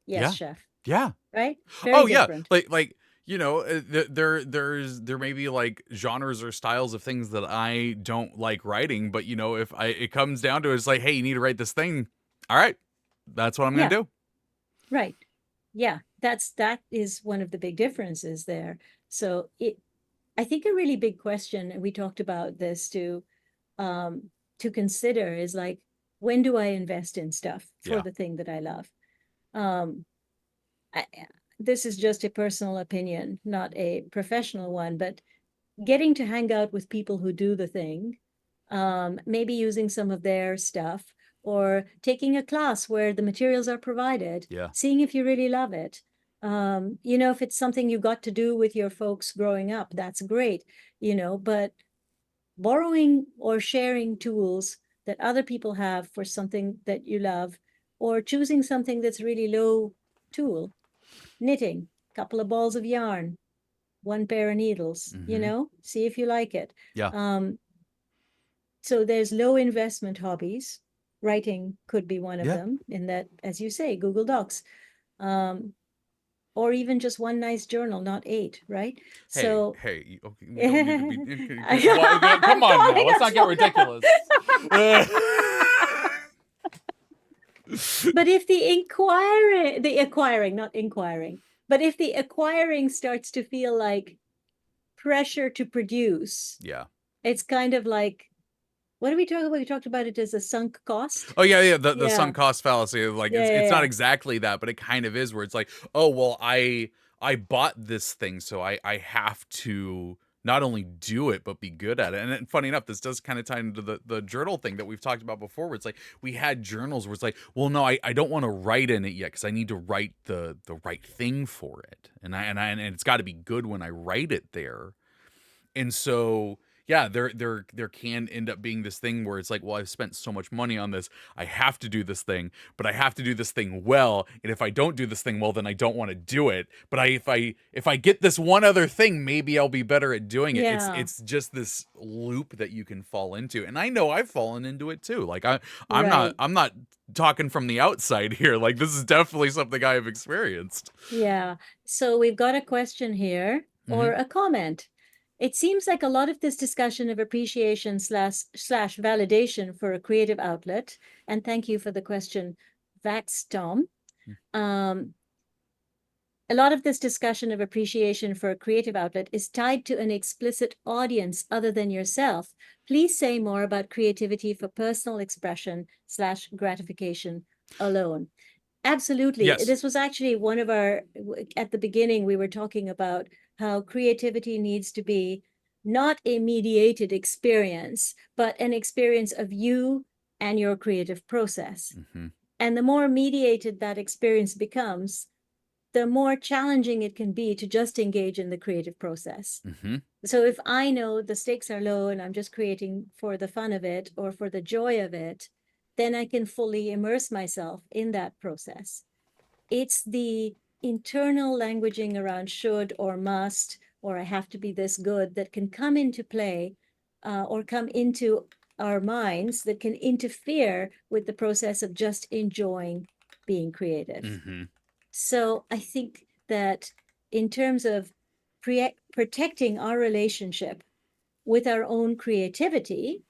Speaker 3: Yes,
Speaker 2: Yeah.
Speaker 3: chef.
Speaker 2: Yeah.
Speaker 3: Right? Very
Speaker 2: Oh yeah.
Speaker 3: different.
Speaker 2: Like there may be like genres or styles of things that I don't like writing, but if it comes down to it, it's like, hey, you need to write this thing. All right, that's what I'm gonna
Speaker 3: Yeah,
Speaker 2: do.
Speaker 3: right. Yeah, that is one of the big differences there. So I think a really big question, and we talked about this to consider, is like, when do I invest in stuff for
Speaker 2: Yeah.
Speaker 3: the thing that I love? Um, I, this is just a personal opinion, not a professional one, but getting to hang out with people who do the thing, maybe using some of their stuff, or taking a class where the materials are provided,
Speaker 2: Yeah.
Speaker 3: seeing if you really love it. If it's something you got to do with your folks growing up, that's great, but borrowing or sharing tools that other people have for something that you love, or choosing something that's really low tool, knitting, couple of balls of yarn, one pair of needles,
Speaker 2: Hmm.
Speaker 3: see if you like it.
Speaker 2: Yeah.
Speaker 3: So there's low investment hobbies. Writing could be one of
Speaker 2: Yeah.
Speaker 3: them, in that, as you say, Google Docs, um, or even just one nice journal, not 8, right?
Speaker 2: Hey,
Speaker 3: So
Speaker 2: hey. Okay, we don't need to be. Come
Speaker 3: I'm
Speaker 2: on now.
Speaker 3: calling
Speaker 2: Let's
Speaker 3: us.
Speaker 2: not get ridiculous.
Speaker 3: But if the acquiring, not inquiring, but if the acquiring starts to feel like pressure to produce,
Speaker 2: Yeah.
Speaker 3: it's kind of like, what did we talk about? We talked about it as a sunk cost.
Speaker 2: Oh yeah, yeah. The
Speaker 3: Yeah,
Speaker 2: sunk cost fallacy. Like
Speaker 3: yeah,
Speaker 2: it's not
Speaker 3: yeah,
Speaker 2: exactly that, but it kind of is. Where it's like, oh well, I bought this thing, so I have to not only do it but be good at it. And then, funny enough, this does kind of tie into the journal thing that we've talked about before. Where it's like we had journals where it's like, well, no, I don't want to write in it yet because I need to write the right thing for it, and it's got to be good when I write it there. And so yeah, there can end up being this thing where it's like, well, I've spent so much money on this, I have to do this thing, but I have to do this thing well, and if I don't do this thing well, then I don't want to do it. But if I get this one other thing, maybe I'll be better at doing it. it's
Speaker 3: yeah,
Speaker 2: it's just this loop that you can fall into, and I know I've fallen into it too. Like I'm not
Speaker 3: right.
Speaker 2: I'm not talking from the outside here. Like this is definitely something I have experienced.
Speaker 3: Yeah. So we've got a question here, or
Speaker 2: Hmm.
Speaker 3: a comment. It seems like a lot of this discussion of appreciation slash validation for a creative outlet, and thank you for the question, Vax Tom. Um, a lot of this discussion of appreciation for a creative outlet is tied to an explicit audience other than yourself. Please say more about creativity for personal expression / gratification alone. Absolutely.
Speaker 2: Yes.
Speaker 3: This was actually one of our, at the beginning, we were talking about how creativity needs to be not a mediated experience, but an experience of you and your creative process.
Speaker 2: Mm-hmm.
Speaker 3: And the more mediated that experience becomes, the more challenging it can be to just engage in the creative process.
Speaker 2: Mm-hmm.
Speaker 3: So if I know the stakes are low and I'm just creating for the fun of it or for the joy of it, then I can fully immerse myself in that process. It's the internal languaging around should or must, or I have to be this good, that can come into play or come into our minds that can interfere with the process of just enjoying being creative.
Speaker 2: Mm-hmm.
Speaker 3: So I think that in terms of protecting our relationship with our own creativity,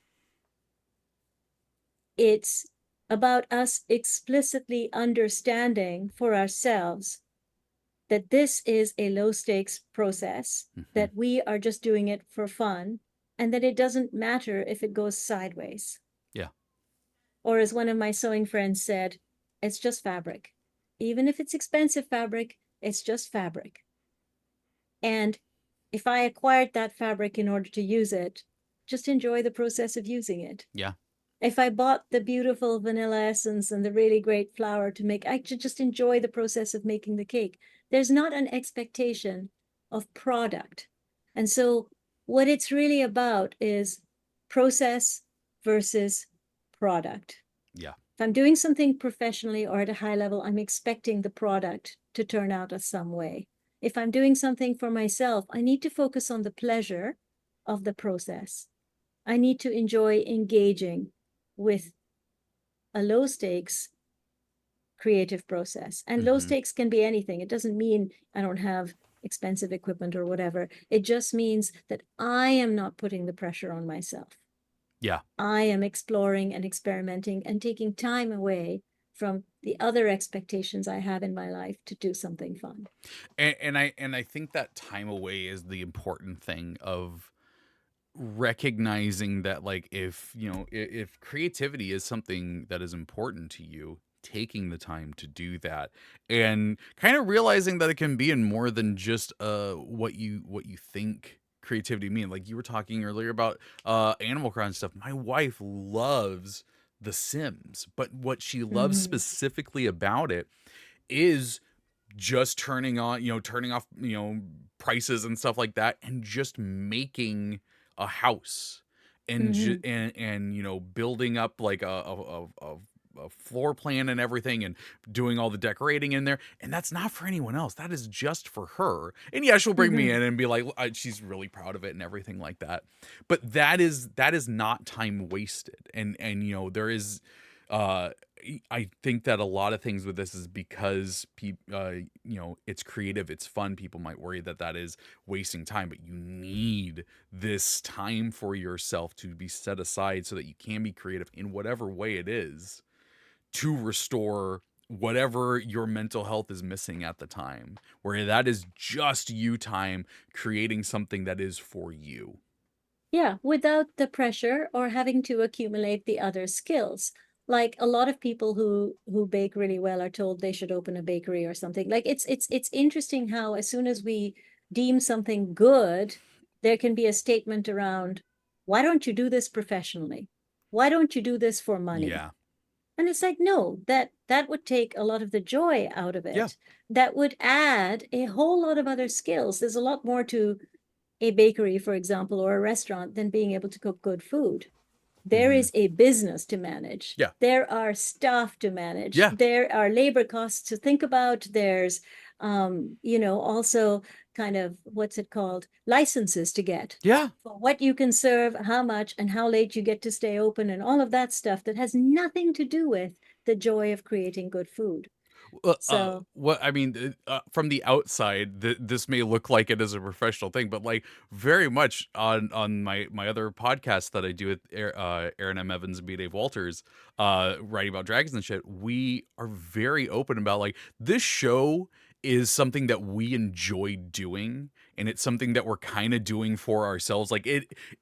Speaker 3: it's about us explicitly understanding for ourselves that this is a low stakes process,
Speaker 2: Mm-hmm.
Speaker 3: that we are just doing it for fun, and that it doesn't matter if it goes sideways.
Speaker 2: Yeah.
Speaker 3: Or as one of my sewing friends said, it's just fabric. Even if it's expensive fabric, it's just fabric. And if I acquired that fabric in order to use it, just enjoy the process of using it.
Speaker 2: Yeah.
Speaker 3: If I bought the beautiful vanilla essence and the really great flour to make, I should just enjoy the process of making the cake. There's not an expectation of product. And so what it's really about is process versus product.
Speaker 2: Yeah.
Speaker 3: If I'm doing something professionally or at a high level, I'm expecting the product to turn out as some way. If I'm doing something for myself, I need to focus on the pleasure of the process. I need to enjoy engaging with a low stakes creative process. And low
Speaker 2: Mm-hmm.
Speaker 3: stakes can be anything. It doesn't mean I don't have expensive equipment or whatever. It just means that I am not putting the pressure on myself.
Speaker 2: Yeah.
Speaker 3: I am exploring and experimenting and taking time away from the other expectations I have in my life to do something fun.
Speaker 2: And I think that time away is the important thing of recognizing that, like, if you know if creativity is something that is important to you, taking the time to do that and kind of realizing that it can be in more than just what you think creativity mean. Like you were talking earlier about Animal Crossing stuff. My wife loves The Sims, but what she loves
Speaker 3: Mhm.
Speaker 2: specifically about it is just turning off, prices and stuff like that, and just making a house and
Speaker 3: Mhm.
Speaker 2: building up like a floor plan and everything and doing all the decorating in there. And that's not for anyone else. That is just for her. And yeah, she'll bring me
Speaker 3: Mhm.
Speaker 2: in and be like, she's really proud of it and everything like that. But that is not time wasted. And there is, I think that a lot of things with this is because it's creative, it's fun. People might worry that that is wasting time, but you need this time for yourself to be set aside so that you can be creative in whatever way it is to restore whatever your mental health is missing at the time, where that is just you time creating something that is for you.
Speaker 3: Yeah, without the pressure or having to accumulate the other skills. Like a lot of people who bake really well are told they should open a bakery or something. Like it's interesting how as soon as we deem something good, there can be a statement around, why don't you do this professionally? Why don't you do this for money?
Speaker 2: Yeah.
Speaker 3: And it's like, no, that would take a lot of the joy out of
Speaker 2: Yeah.
Speaker 3: it. That would add a whole lot of other skills. There's a lot more to a bakery, for example, or a restaurant than being able to cook good food. There
Speaker 2: Mm-hmm.
Speaker 3: is a business to manage.
Speaker 2: Yeah.
Speaker 3: There are staff to manage.
Speaker 2: Yeah.
Speaker 3: There are labor costs to think about. There's, also kind of what's it called? Licenses to get
Speaker 2: Yeah.
Speaker 3: for what you can serve, how much, and how late you get to stay open, and all of that stuff that has nothing to do with the joy of creating good food. So,
Speaker 2: What I mean, from the outside, this may look like it is a professional thing, but like very much on my other podcast that I do with Aaron M. Evans and B. Dave Walters, writing about dragons and shit. We are very open about like this show is something that we enjoy doing, and it's something that we're kind of doing for ourselves. Like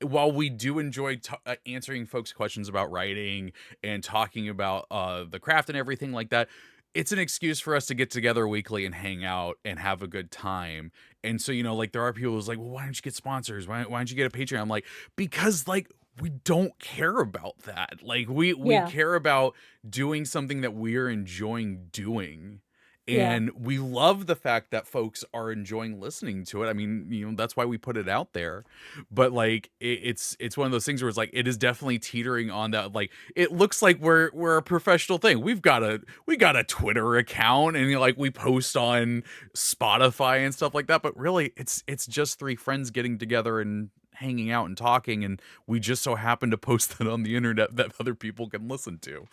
Speaker 2: while we do enjoy answering folks' questions about writing and talking about the craft and everything like that, it's an excuse for us to get together weekly and hang out and have a good time. And so, like, there are people who's like, well, why don't you get sponsors? Why don't you get a Patreon? I'm like, because, like, we don't care about that. Like, we
Speaker 3: Yeah.
Speaker 2: care about doing something that we're enjoying doing.
Speaker 3: Yeah.
Speaker 2: And we love the fact that folks are enjoying listening to it. I mean, that's why we put it out there. But like, it's one of those things where it's like, it is definitely teetering on that. Like, it looks like we're a professional thing. We got a Twitter account, and like, we post on Spotify and stuff like that. But really, it's just three friends getting together and hanging out and talking, and we just so happen to post that on the internet that other people can listen to.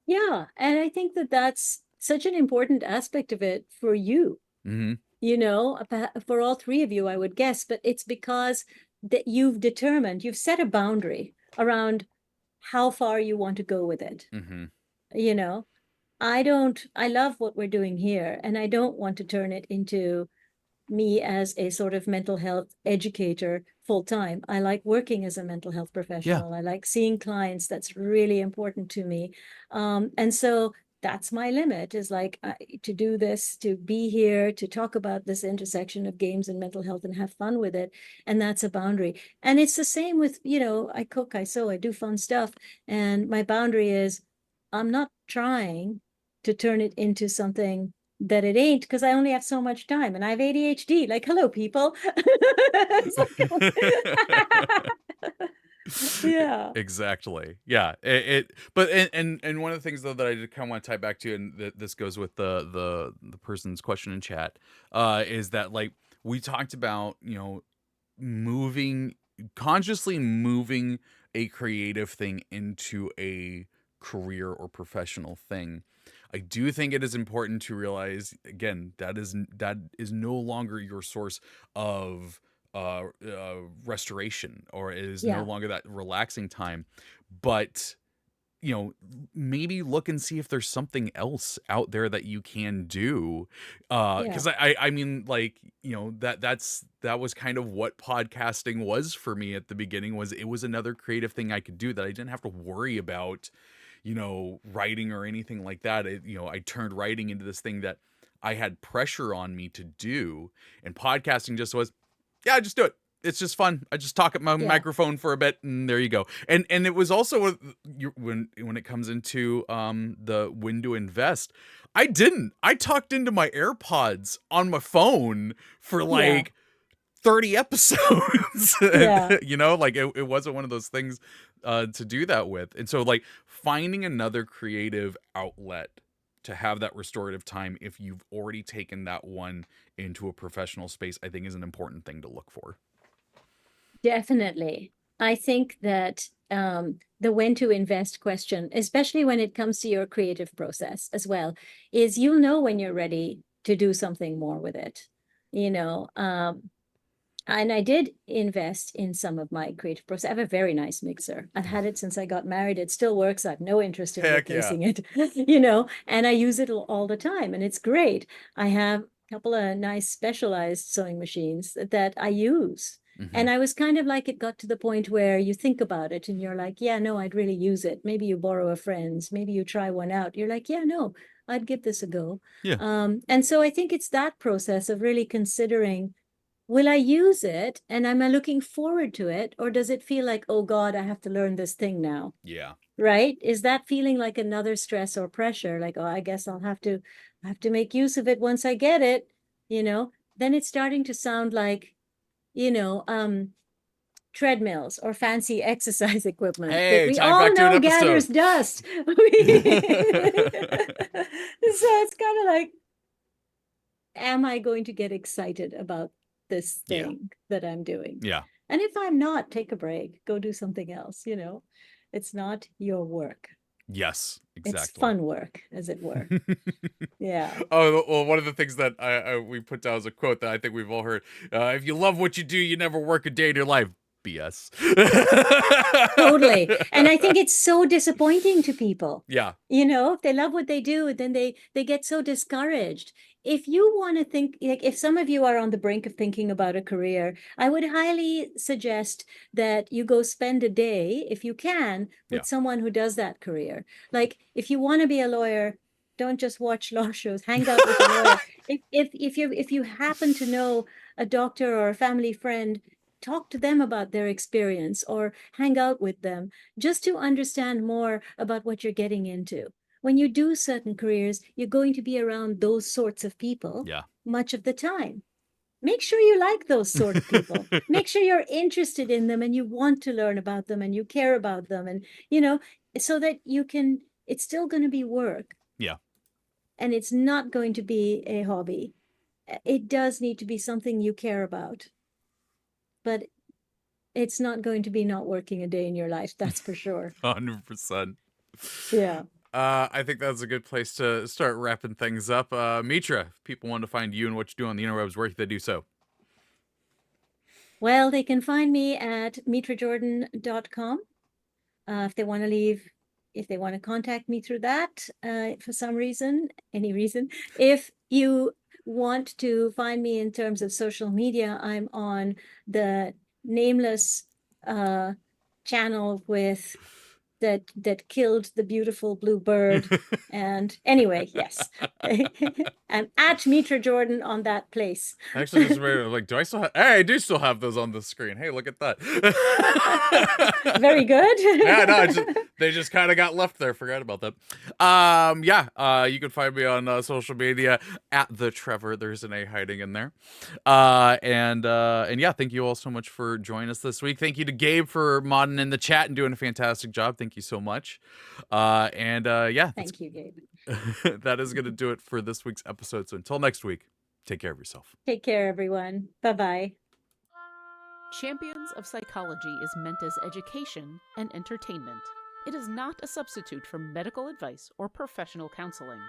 Speaker 3: Yeah, and I think that that's such an important aspect of it for you, for all three of you, I would guess, but it's because that you've set a boundary around how far you want to go with it. I love what we're doing here, and I don't want to turn it into me as a sort of mental health educator full time. I like working as a mental health professional. I like seeing clients. That's really important to me. And so that's my limit, is like to do this, to be here, to talk about this intersection of games and mental health and have fun with it. And that's a boundary. And it's the same with, I cook, I sew, I do fun stuff. And my boundary is I'm not trying to turn it into something that it ain't, because I only have so much time, and I have ADHD. Like, hello, people. Yeah,
Speaker 2: exactly. Yeah. But one of the things though that I just kind of want to tie back to, and this goes with the person's question in chat, is that, like, we talked about, consciously moving a creative thing into a career or professional thing. I do think it is important to realize, again, that is no longer your source of restoration, or it is no longer that relaxing time. But maybe look and see if there's something else out there that you can do, because I mean, like, that was kind of what podcasting was for me at the beginning. It was another creative thing I could do that I didn't have to worry about writing or anything like that. I turned writing into this thing that I had pressure on me to do, and podcasting just was, yeah, just do it. It's just fun. I just talk at my microphone for a bit, and there you go. And it was also when it comes into the when to invest, I talked into my AirPods on my phone for like 30 episodes. Like, it wasn't one of those things to do that with. And so, like, finding another creative outlet to have that restorative time, if you've already taken that one into a professional space, I think is an important thing to look for.
Speaker 3: Definitely. I think that the when to invest question, especially when it comes to your creative process as well, is you'll know when you're ready to do something more with it. And I did invest in some of my creative process. I have a very nice mixer. I've had it since I got married. It still works. I have no interest in replacing it, and I use it all the time, and it's great. I have a couple of nice specialized sewing machines that I use. And I was kind of like, it got to the point where you think about it and you're like, yeah, no, I'd really use it. Maybe you borrow a friend's, maybe you try one out. You're like, yeah, no, I'd give this a go. And so I think it's that process of really considering, will I use it? And am I looking forward to it? Or does it feel like, oh God, I have to learn this thing now?
Speaker 2: Yeah.
Speaker 3: Right? Is that feeling like another stress or pressure? Like, oh, I guess I'll have to make use of it once I get it, then it's starting to sound like, treadmills or fancy exercise equipment that we all know gathers dust. So it's kind of like, am I going to get excited about this thing that I'm doing?
Speaker 2: Yeah.
Speaker 3: And if I'm not, take a break, go do something else. It's not your work.
Speaker 2: Yes, exactly.
Speaker 3: It's fun work, as it were. Yeah.
Speaker 2: Oh, well, one of the things that we put down as a quote that I think we've all heard: if you love what you do, you never work a day in your life. BS.
Speaker 3: Totally. And I think it's so disappointing to people.
Speaker 2: Yeah.
Speaker 3: If they love what they do, then they get so discouraged if you want to think, like if some of you are on the brink of thinking about a career, I would highly suggest that you go spend a day, if you can, with
Speaker 2: Yeah.
Speaker 3: someone who does that career. Like if you want to be a lawyer, don't just watch law shows, hang out with a lawyer. If you happen to know a doctor or a family friend, talk to them about their experience or hang out with them just to understand more about what you're getting into. When you do certain careers, you're going to be around those sorts of people
Speaker 2: Yeah.
Speaker 3: much of the time. Make sure you like those sort of people. Make sure you're interested in them and you want to learn about them and you care about them. And, so that it's still going to be work.
Speaker 2: Yeah.
Speaker 3: And it's not going to be a hobby. It does need to be something you care about. But it's not going to be not working a day in your life. That's for sure.
Speaker 2: 100%.
Speaker 3: Yeah.
Speaker 2: I think that's a good place to start wrapping things up. Mitra, if people want to find you and what you do on the interwebs, where can they do so?
Speaker 3: Well, they can find me at mitrajordan.com. If they want to contact me through that, for some reason, any reason. If you want to find me in terms of social media, I'm on the nameless channel with that killed the beautiful blue bird. And anyway, yes. I'm at Mitra Jordan on that place.
Speaker 2: Actually, just like, do I still have? Hey, I do still have those on the screen. Hey, look at that.
Speaker 3: Very good.
Speaker 2: Yeah, no, they just kind of got left there. Forgot about that. You can find me on social media at the Treavor. There's an A hiding in there. And yeah, thank you all so much for joining us this week. Thank you to Gabe for modding in the chat and doing a fantastic job. Thank you so much.
Speaker 3: Thank you, Gabe.
Speaker 2: That is going to do it for this week's episode. So until next week, take care of yourself.
Speaker 3: Take care, everyone. Bye-bye.
Speaker 1: Champions of Psychology is meant as education and entertainment. It is not a substitute for medical advice or professional counseling.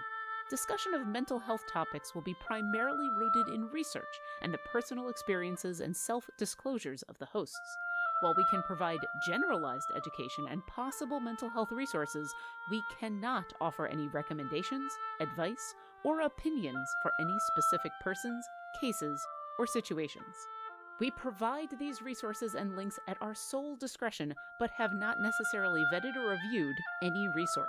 Speaker 1: Discussion of mental health topics will be primarily rooted in research and the personal experiences and self-disclosures of the hosts. While we can provide generalized education and possible mental health resources, we cannot offer any recommendations, advice, or opinions for any specific persons, cases, or situations. We provide these resources and links at our sole discretion, but have not necessarily vetted or reviewed any resource.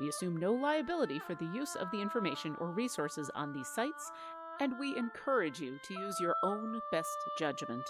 Speaker 1: We assume no liability for the use of the information or resources on these sites, and we encourage you to use your own best judgment.